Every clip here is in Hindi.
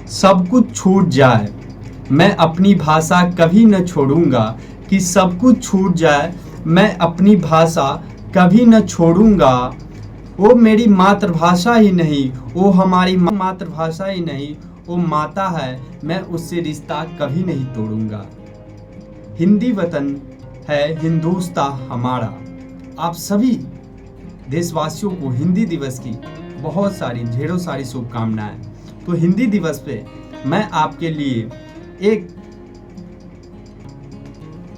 सब कुछ छूट जाए, मैं अपनी भाषा कभी न छोड़ूंगा। कि सब कुछ छूट जाए, मैं अपनी भाषा कभी न छोड़ूंगा। वो मेरी मातृभाषा ही नहीं, वो हमारी मातृभाषा ही नहीं, वो माता है, मैं उससे रिश्ता कभी नहीं तोड़ूंगा। हिंदी वतन है, हिंदुस्तान हमारा। आप सभी देशवासियों को हिंदी दिवस की बहुत सारी ढेरों सारी शुभकामनाएं। तो हिंदी दिवस पे मैं आपके लिए एक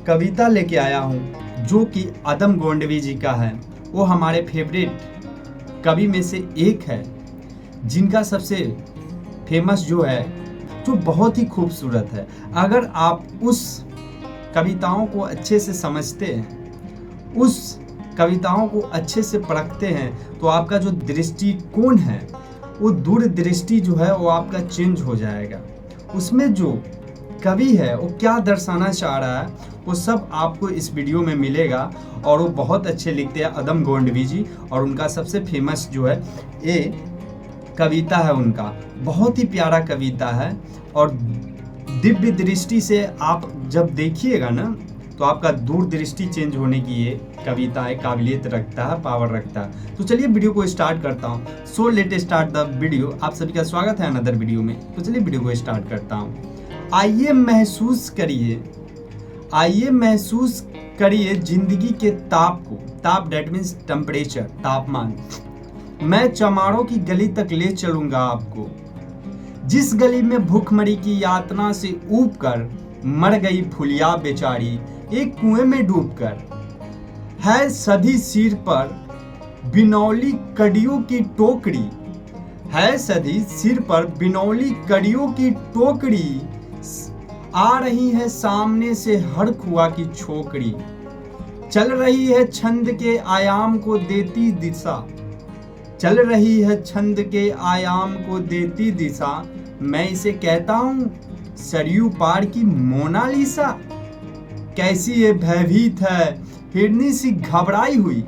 कविता लेके आया हूँ जो कि अदम गोंडवी जी का है। वो हमारे फेवरेट कवि में से एक है, जिनका सबसे फेमस जो है, जो बहुत ही खूबसूरत है। अगर आप उस कविताओं को अच्छे से समझते हैं, उस कविताओं को अच्छे से पढ़ते हैं, तो आपका जो दृष्टिकोण है, वो दूरदृष्टि जो है वो आपका चेंज हो जाएगा। उसमें जो कवि है वो क्या दर्शाना चाह रहा है, वो सब आपको इस वीडियो में मिलेगा। और वो बहुत अच्छे लिखते हैं अदम गोंडवी जी, और उनका सबसे फेमस जो है ये कविता है, उनका बहुत ही प्यारा कविता है। और दिव्य दृष्टि से आप जब देखिएगा ना, तो आपका दूरदृष्टि चेंज होने की ये कविता है, काबिलियत रखता है, पावर रखता है। तो चलिए वीडियो को स्टार्ट करता हूँ। So let start the video. आप सभी का स्वागत है अनदर वीडियो में। तो चलिए वीडियो को स्टार्ट करता हूँ। आइए महसूस करिए, आइए महसूस करिए जिंदगी के ताप को। ताप दैट मीन्स टेम्परेचर, तापमान। मैं चमारों की गली तक ले चलूंगा आपको, जिस गली में भूखमरी की यातना से ऊब कर मर गई फुलिया बेचारी एक कुएं में डूबकर। है सधी सिर पर बिनौली कड़ियों की टोकरी, है सधी सिर पर बिनौली कड़ियों की टोकरी। आ रही है सामने से हर खुआ की छोकरी, चल रही है छंद के आयाम को देती दिशा, चल रही है छंद के आयाम को देती दिशा। मैं इसे कहता हूँ सरयू पार की मोनालिसा। कैसी ये भयभीत है हिरनी सी घबराई हुई,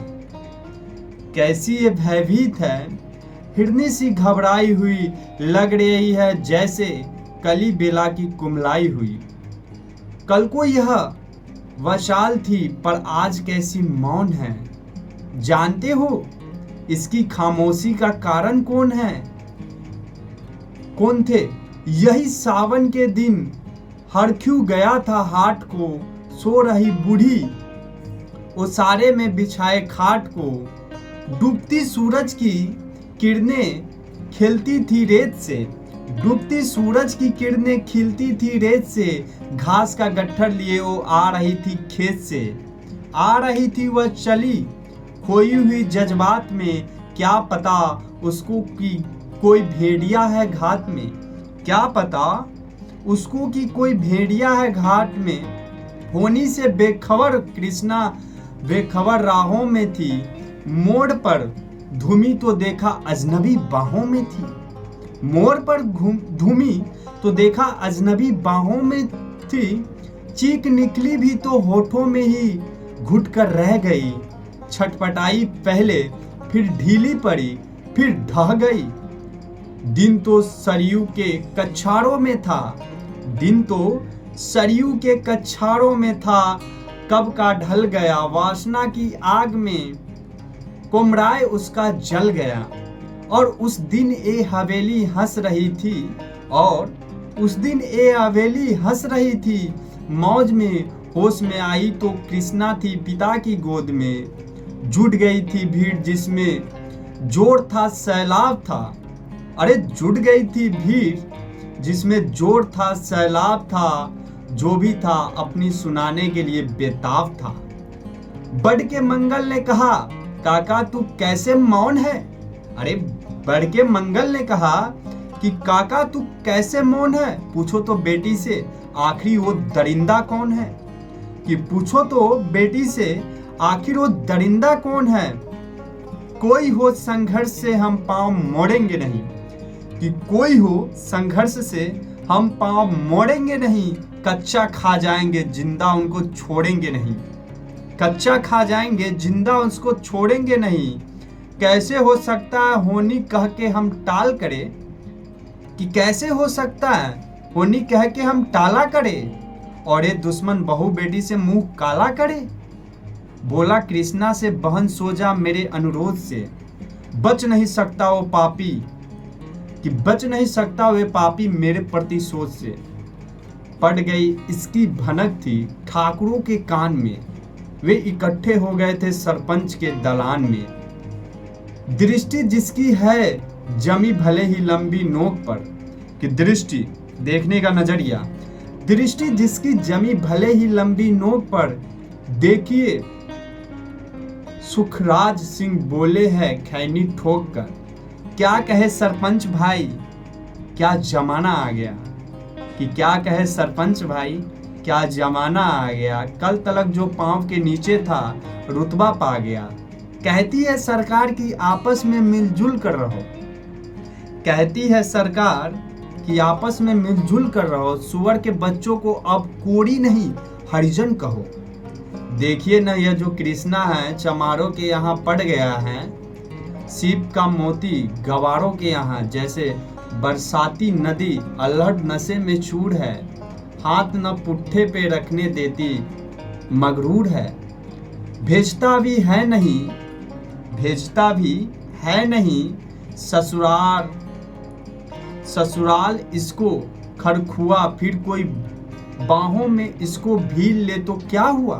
कैसी ये भयभीत है हिरनी सी घबराई हुई। लग रही है जैसे कली बेला की कुमलाई हुई। कल को यह वशाल थी पर आज कैसी मौन है। जानते हो इसकी खामोशी का कारण कौन है? कौन थे? यही सावन के दिन हर क्यों गया था हाट को, सो रही बूढ़ी ओसारे में बिछाए खाट को। डूबती सूरज की किरणें खिलती थी रेत से, डूबती सूरज की किरणें खिलती थी रेत से। घास का गट्ठर लिए वो आ रही थी खेत से, आ रही थी वह चली खोई हुई जज्बात में। क्या पता उसको कि कोई भेड़िया है घाट में, क्या पता उसको कि कोई भेड़िया है घाट में। होनी से बेखबर कृष्णा बेखबर राहों में थी, मोड़ पर धूमी तो देखा अजनबी बाहों में थी। मोड़ पर धूमी तो देखा अजनबी बाहों में थी। चीख निकली भी तो होठों में ही घुट कर रह गई। छटपटाई पहले फिर ढीली पड़ी फिर ढह गई। दिन तो सरयू के कछाड़ों में था, दिन तो सरयू के कछाड़ों में था। कब का ढल गया वासना की आग में, कुमराए उसका जल गया। और उस दिन ए हवेली हंस रही थी, और उस दिन ए हवेली हंस रही थी। मौज में होश में आई तो कृष्णा थी पिता की गोद में। जुट गई थी भीड़ जिसमें जोर था सैलाब था, अरे जुट गई थी भीड़ जिसमें जोर था सैलाब था। जो भी था अपनी सुनाने के लिए बेताब था। बढ़ के मंगल ने कहा काका तू कैसे मौन है। अरे बढ़ के मंगल ने कहा कि काका तू कैसे मौन है। पूछो तो बेटी से आखिर वो दरिंदा कौन है, कि पूछो तो बेटी से आखिर वो दरिंदा कौन है। कोई हो संघर्ष से हम पांव मोड़ेंगे नहीं, कि कोई हो संघर्ष से हम पांव मोड़ेंगे नहीं। कच्चा खा जाएंगे जिंदा उनको छोड़ेंगे नहीं, कच्चा खा जाएंगे जिंदा उसको छोड़ेंगे नहीं। कैसे हो सकता है होनी कह के हम टाल करें, कि कैसे हो सकता है होनी कह के हम टाला करे, और ये दुश्मन बहू बेटी से मुंह काला करे। बोला कृष्णा से बहन सो जा मेरे अनुरोध से, बच नहीं सकता वो पापी, कि बच नहीं सकता वे पापी मेरे प्रतिशोध से। पड़ गई इसकी भनक थी ठाकुरों के कान में, वे इकट्ठे हो गए थे सरपंच के दलान में। दृष्टि जिसकी है जमी भले ही लंबी नोक पर, कि दृष्टि देखने का नजरिया, दृष्टि जिसकी जमी भले ही लंबी नोक पर। देखिए सुखराज सिंह बोले है खैनी ठोक कर, क्या कहे सरपंच भाई क्या जमाना आ गया, कि क्या कहे सरपंच भाई क्या जमाना आ गया। कल तलक जो पांव के नीचे था रुतबा पा गया। कहती है सरकार की आपस में मिलजुल कर रहो, कहती है सरकार कि आपस में मिलजुल कर रहो। सुअर के बच्चों को अब कोड़ी नहीं हरिजन कहो। देखिए ना यह जो कृष्णा है चमारों के यहाँ पड़ गया है, सीप का मोती गवारों के यहाँ जैसे बरसाती नदी अल्हड़ नशे में चूर है। हाथ न पुट्ठे पे रखने देती मगरूर है। भेजता भी है नहीं, भेजता भी है नहीं ससुराल इसको खरखुआ। फिर कोई बाहों में इसको भील ले तो क्या हुआ।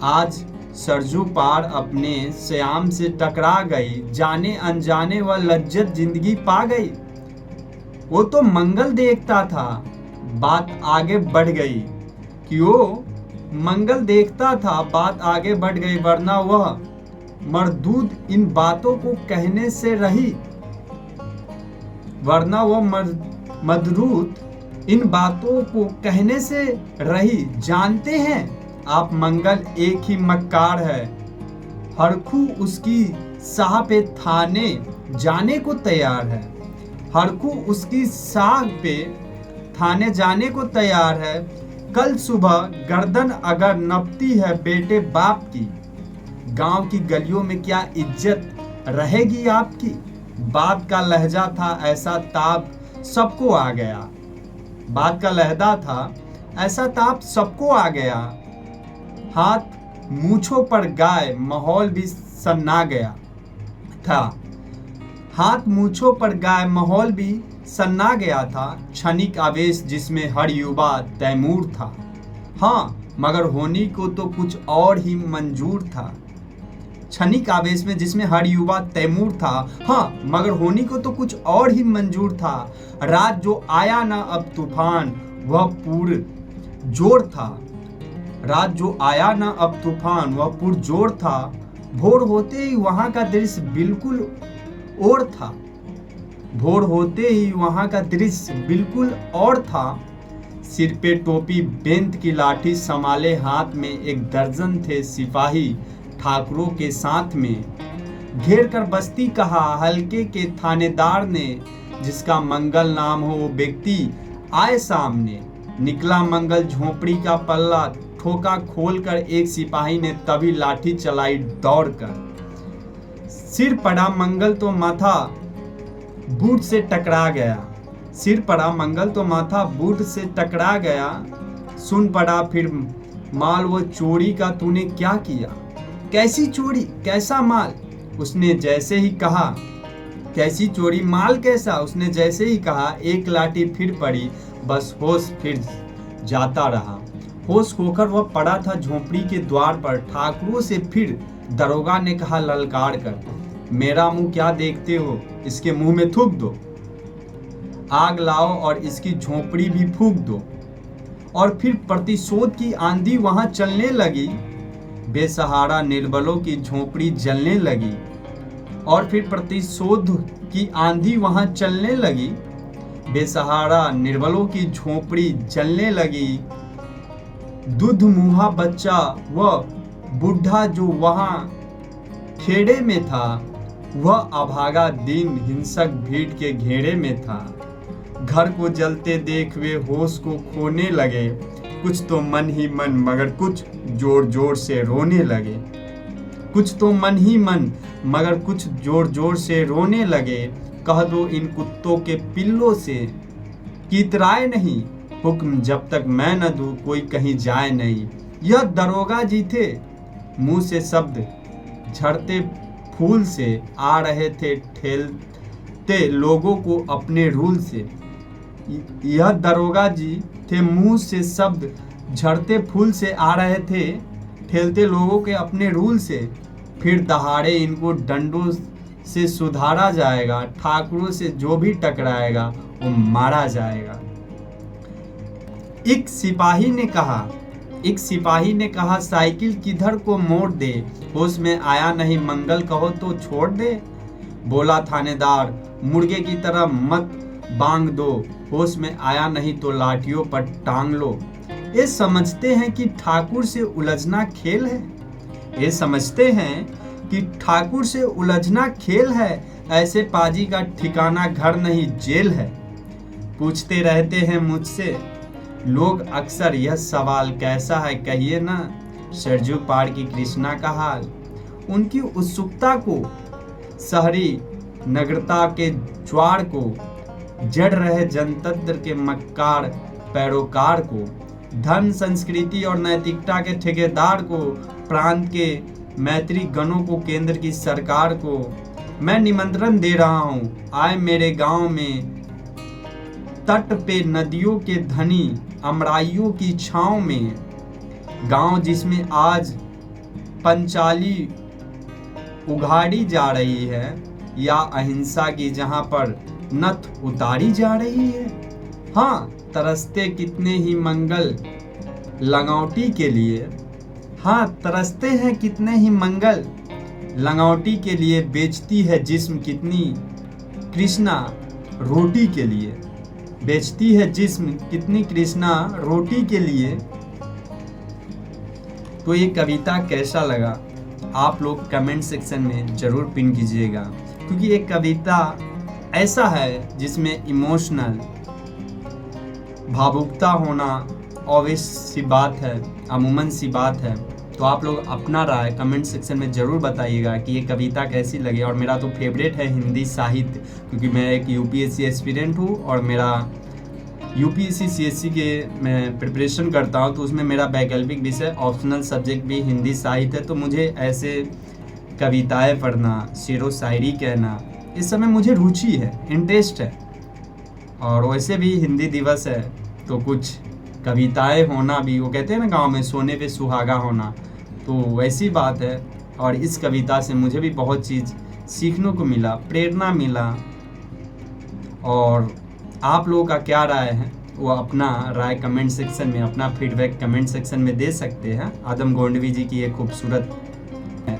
आज सरजू पार अपने श्याम से टकरा गई, जाने अनजाने व लज्जत जिंदगी पा गई। वो तो मंगल देखता था, बात आगे बढ़ गई, कि वो मंगल देखता था, बात आगे बढ़ गई। वरना वह मरदूद इन बातों को कहने से रही, वरना वह मदरूद इन बातों को कहने से रही। जानते हैं आप मंगल एक ही मक्कार है, हरखू उसकी साह पे थाने जाने को तैयार है। हरखू उसकी साह पे थाने जाने को तैयार है। कल सुबह गर्दन अगर नपती है बेटे बाप की, गांव की गलियों में क्या इज्जत रहेगी आपकी। बात का लहजा था ऐसा ताप सबको आ गया, बात का लहजा था ऐसा ताप सबको आ गया। हाथ मूंछों पर गाय माहौल भी सन्ना गया था, हाथ मूंछों पर गाय माहौल भी सन्ना गया था। क्षणिक आवेश जिसमें हर युवा तैमूर था, हाँ मगर होनी को तो कुछ और ही मंजूर था। क्षणिक आवेश में जिसमें हर युवा तैमूर था, हाँ मगर होनी को तो कुछ और ही मंजूर था। रात जो आया ना अब तूफान वह पुरजोर था, रात जो आया ना अब तूफान वह पुरजोर था। भोर होते ही वहां का दृश्य बिल्कुल और था, भोर होते ही वहां का दृश्य बिल्कुल और था। सिर पे टोपी बेंत की लाठी संभाले हाथ में एक दर्जन थे सिपाही ठाकुरों के साथ में। घेर कर बस्ती कहा हल्के के थानेदार ने, जिसका मंगल नाम हो वो व्यक्ति आए सामने। निकला मंगल झोपड़ी का पल्ला ठोका खोलकर एक सिपाही ने तभी लाठी चलाई दौड़कर। सिर पड़ा मंगल तो माथा बूट से टकरा गया, सिर पड़ा मंगल तो माथा बूट से टकरा गया। सुन पड़ा फिर माल वो चोरी का तूने क्या किया, कैसी चोरी कैसा माल। उसने जैसे ही कहा कैसी चोरी माल कैसा, उसने जैसे ही कहा एक लाठी फिर पड़ी, बस होश फिर जाता रहा। होश खोकर वह पड़ा था झोपड़ी के द्वार पर। ठाकुरों से फिर दरोगा ने कहा ललकार कर, मेरा मुंह क्या देखते हो, इसके मुंह में थूक दो, आग लाओ और इसकी झोपड़ी भी फूंक दो। और फिर प्रतिशोध की आंधी वहां चलने लगी, बेसहारा निर्बलों की झोपड़ी जलने लगी। और फिर प्रतिशोध की आंधी वहां चलने लगी, बेसहारा निर्बलों की झोपड़ी जलने लगी। दूध मुहा बच्चा व बुढ़ा जो वहां खेड़े में था, वह अभागा दीन हिंसक भीड़ के घेरे में था। घर को जलते देख वे होश को खोने लगे, कुछ तो मन ही मन मगर कुछ जोर जोर से रोने लगे, कुछ तो मन ही मन मगर कुछ जोर जोर से रोने लगे। कह दो इन कुत्तों के पिल्लों से कि इतराए नहीं, हुक्म जब तक मैं न दूं कोई कहीं जाए नहीं। यह दरोगा जी थे, मुंह से शब्द झड़ते फूल से आ रहे थे, ठेलते लोगों को अपने रूल से। यह दरोगा जी थे, मुंह से शब्द झड़ते फूल से आ रहे थे, ठेलते लोगों के अपने रूल से। फिर दहाड़े इनको डंडों से सुधारा जाएगा, ठाकुरों से जो भी टकराएगा वो मारा जाएगा। एक सिपाही ने कहा साइकिल किधर को मोड़ दे, होश में आया नहीं मंगल कहो तो छोड़ दे। बोला थानेदार मुर्गे की तरह मत बांग दो, होश में आया नहीं तो लाठियों पर टांग लो। ये समझते हैं कि ठाकुर से उलझना खेल है, ये समझते हैं कि ठाकुर से उलझना खेल है, ऐसे पाजी का ठिकाना घर नहीं जेल है। पूछते रहते हैं मुझसे लोग अक्सर यह सवाल कैसा है कहिए ना, सरजू पार की कृष्णा का हाल। उनकी उत्सुकता को, शहरी नगरता के ज्वार को, जड़ रहे जनतंत्र के मक्कार पैरोकार को, धन संस्कृति और नैतिकता के ठेकेदार को, प्रांत के मैत्री गणों को, केंद्र की सरकार को मैं निमंत्रण दे रहा हूँ, आए मेरे गांव में तट पे नदियों के धनी अमराइयों की छांव में। गांव जिसमें आज पंचाली उघाड़ी जा रही है, या अहिंसा की जहां पर नथ उतारी जा रही है। हाँ, तरसते कितने ही मंगल लंगौटी के लिए, हाँ तरसते हैं कितने ही मंगल लंगौटी के लिए, बेचती है जिस्म कितनी कृष्णा रोटी के लिए, बेचती है जिस्म कितनी कृष्णा रोटी के लिए। तो ये कविता कैसा लगा आप लोग कमेंट सेक्शन में जरूर पिन कीजिएगा, क्योंकि ये कविता ऐसा है जिसमें इमोशनल भावुकता होना ऑब्वियस सी बात है, अमूमन सी बात है। तो आप लोग अपना राय कमेंट सेक्शन में ज़रूर बताइएगा कि ये कविता कैसी लगी। और मेरा तो फेवरेट है हिंदी साहित्य, क्योंकि मैं एक यूपीएससी एस्पिरेंट हूँ और मेरा यूपीएससी सीएससी के मैं प्रिपरेशन करता हूँ, तो उसमें मेरा वैकल्पिक विषय ऑप्शनल सब्जेक्ट भी हिंदी साहित्य है। तो मुझे ऐसे कविताएं पढ़ना, शेरो शायरी कहना, इस समय मुझे रुचि है, इंटरेस्ट है। और वैसे भी हिंदी दिवस है तो कुछ कविताएं होना भी, वो कहते हैं ना गांव में सोने पे सुहागा होना, तो वैसी बात है। और इस कविता से मुझे भी बहुत चीज़ सीखने को मिला, प्रेरणा मिला। और आप लोगों का क्या राय है वो अपना राय कमेंट सेक्शन में, अपना फीडबैक कमेंट सेक्शन में दे सकते हैं। आदम गोंडवी जी की एक खूबसूरत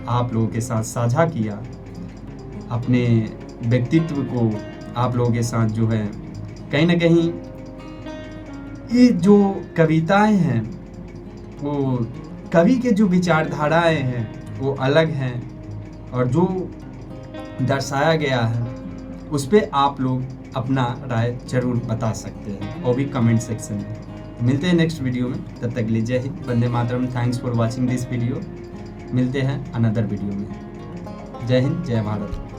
आप लोगों के साथ साझा किया, अपने व्यक्तित्व को आप लोगों के साथ जो है कहीं ना कहीं ये जो कविताएं हैं वो कवि के जो विचारधाराएं हैं वो अलग हैं, और जो दर्शाया गया है उस पर आप लोग अपना राय जरूर बता सकते हैं, वो भी कमेंट सेक्शन में। मिलते हैं नेक्स्ट वीडियो में, तब तक के लिए जय हिंद, वंदे मातरम। Thanks for watching this video. मिलते हैं अनदर वीडियो में। जय हिंद, जय भारत।